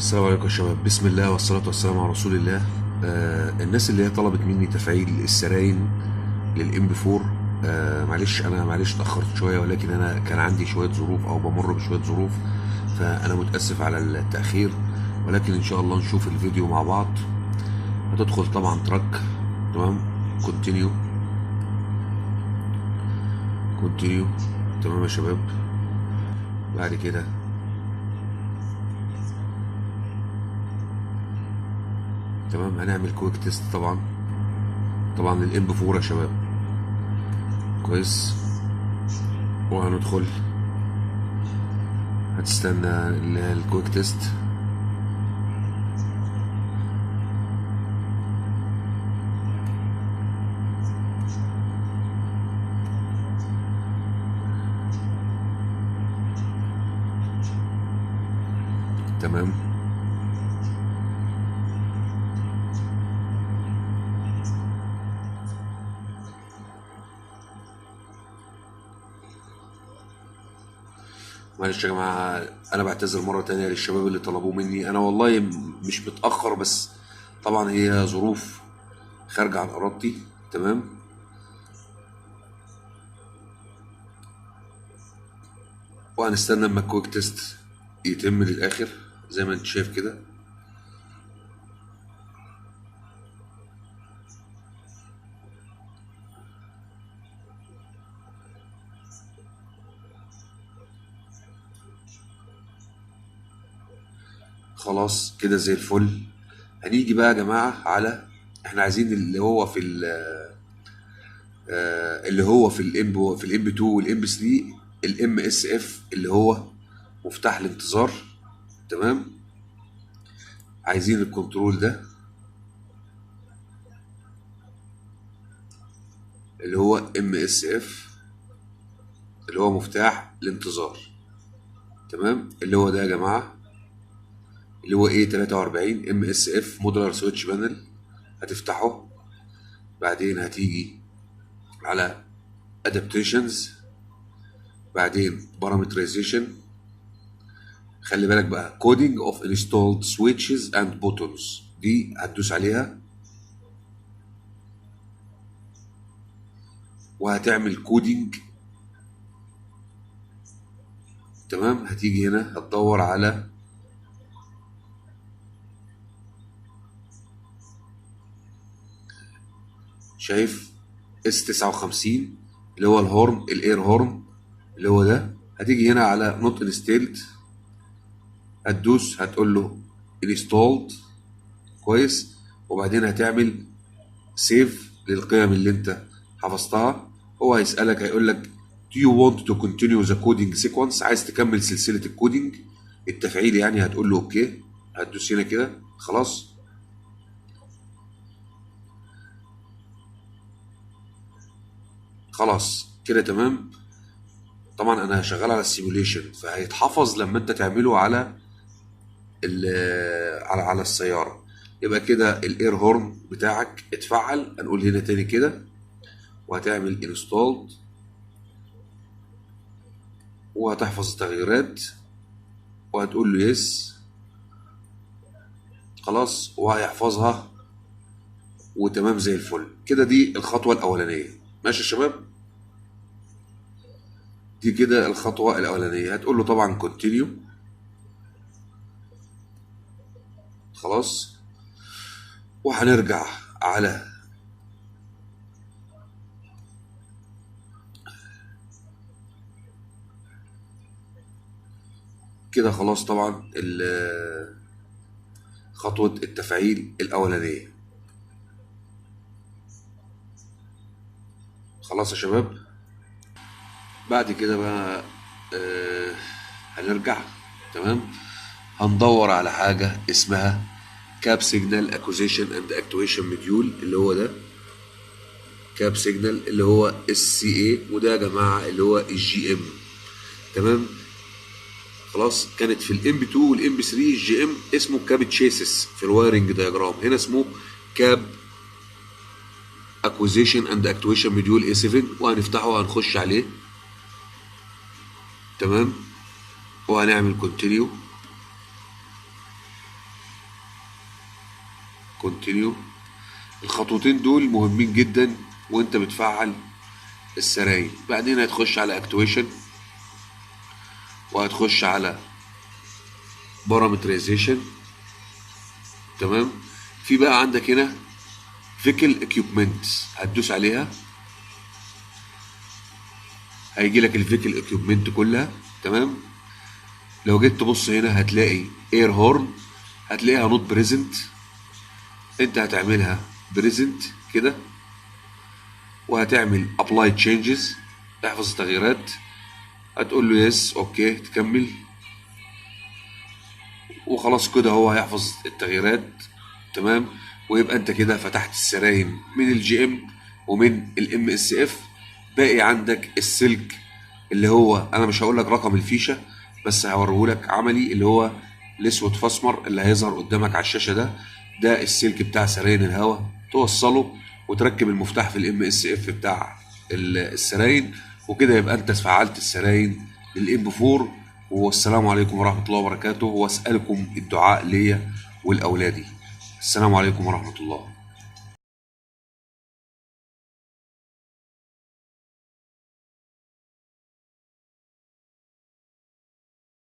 السلام عليكم يا شباب، بسم الله والصلاة والسلام على رسول الله. الناس اللي هي طلبت مني تفعيل السراين للام بي 4. معلش اتأخرت شوية، ولكن أنا كان عندي شوية ظروف أو بمر بشوية ظروف، فأنا متأسف على التأخير. ولكن إن شاء الله نشوف الفيديو مع بعض. هتدخل طبعا تراك، تمام. كونتينيو كونتينيو، تمام يا شباب. بعد كده تمام هنعمل كويك تيست طبعا للام بي 4 يا شباب. كويس. وهندخل، هتستنى الكويك تيست. تمام. معلش يا جماعة، أنا بعتذر مرة تانية للشباب اللي طلبوه مني. أنا والله مش متأخر، بس طبعا هي ظروف خارجة عن إرادتي. تمام. وهنستنى اما الكويك تيست يتم للآخر زي ما انت شايف كده. خلاص كده زي الفل. هنيجي بقى يا جماعة على، احنا عايزين اللي هو في الام بي 2 والام بي 3، الام اس اف اللي هو مفتاح الانتظار. تمام. عايزين الكنترول ده اللي هو ام اس اف اللي هو مفتاح الانتظار. تمام. اللي هو ده يا جماعة، اللي هو ايه 43 ام اس اف مودولار سويتش بانل. هتفتحه. بعدين هتيجي على ادابتيشنز، بعدين بارامترايزيشن. خلي بالك بقى كودينج اوف انستولد سويتشز اند بوتونز، دي هتدوس عليها وهتعمل كودينج. تمام. هتيجي هنا هتدور على شايف اس 59 اللي هو الهورن، الاير هورن اللي هو ده. هتيجي هنا على نوت انستيلد، هتدوس هتقول له انستولد. كويس. وبعدين هتعمل سيف للقيم اللي انت حفظتها. هو هيسألك هيقول لك do you want to continue the coding sequence، عايز تكمل سلسلة الكودينج التفعيل يعني. هتقول له اوكي، هتدوس هنا كده. خلاص. خلاص كده تمام. طبعا انا شغال على السيموليشن، فهيتحفظ لما انت تعمله على على السيارة. يبقى كده الاير هورن بتاعك اتفعل. هنقول هنا تاني كده، وهتعمل انستولد وهتحفظ التغييرات وهتقول له يس. خلاص. وهيحفظها وتمام زي الفل كده. دي الخطوة الأولانية. ماشي يا شباب، دي كده الخطوة الأولانية. هتقول له طبعا كونتينيو. خلاص. وهنرجع على كده. خلاص طبعا خطوة التفعيل الأولانية. خلاص يا شباب. بعد كده بقى هنرجع. تمام. هندور على حاجة اسمها كاب سيجنال اكوزيشن اند اكتويشن مديول، اللي هو ده كاب سيجنال اللي هو اس سي اي. وده يا جماعة اللي هو الجي ام. تمام. خلاص. كانت في الام بي 2 والام بي 3 الجي ام اسمه كاب تشيسس في الوايرنج دايجرام. هنا اسمه كاب اكوزيشن اند اكتويشن مديول اي 7. وهنفتحه وهنخش عليه. تمام. وهنعمل كونتينيو. كونتينيو. الخطوتين دول مهمين جدا وانت بتفعل السراير. بعدين هتخش على اكتويشن وهتخش على بارامترايزيشن. تمام. في بقى عندك هنا فيكل اكيوبمنت، هتدوس عليها هيجي لك الفيكل اكيوبمنت كلها. تمام. لو جيت تبص هنا هتلاقي اير هورن، هتلاقيها نوت بريزنت، انت هتعملها بريزنت كده وهتعمل ابلاي تشينجز، احفظ التغييرات، هتقول له يس اوكي تكمل وخلاص كده هو هيحفظ التغييرات. تمام. ويبقى انت كده فتحت السرايم من الجي ام ومن الام اس اف. باقي عندك السلك اللي هو انا مش هقول لك رقم الفيشه بس هوريهولك عملي، اللي هو الاسود فاسمر اللي هيظهر قدامك على الشاشه ده. ده السلك بتاع سراين الهواء، توصله وتركب المفتاح في الام اس اف بتاع السراين، وكده يبقى انت فعلت السراين للام 4. والسلام عليكم ورحمه الله وبركاته، واسالكم الدعاء ليا ولاولادي. السلام عليكم ورحمه الله.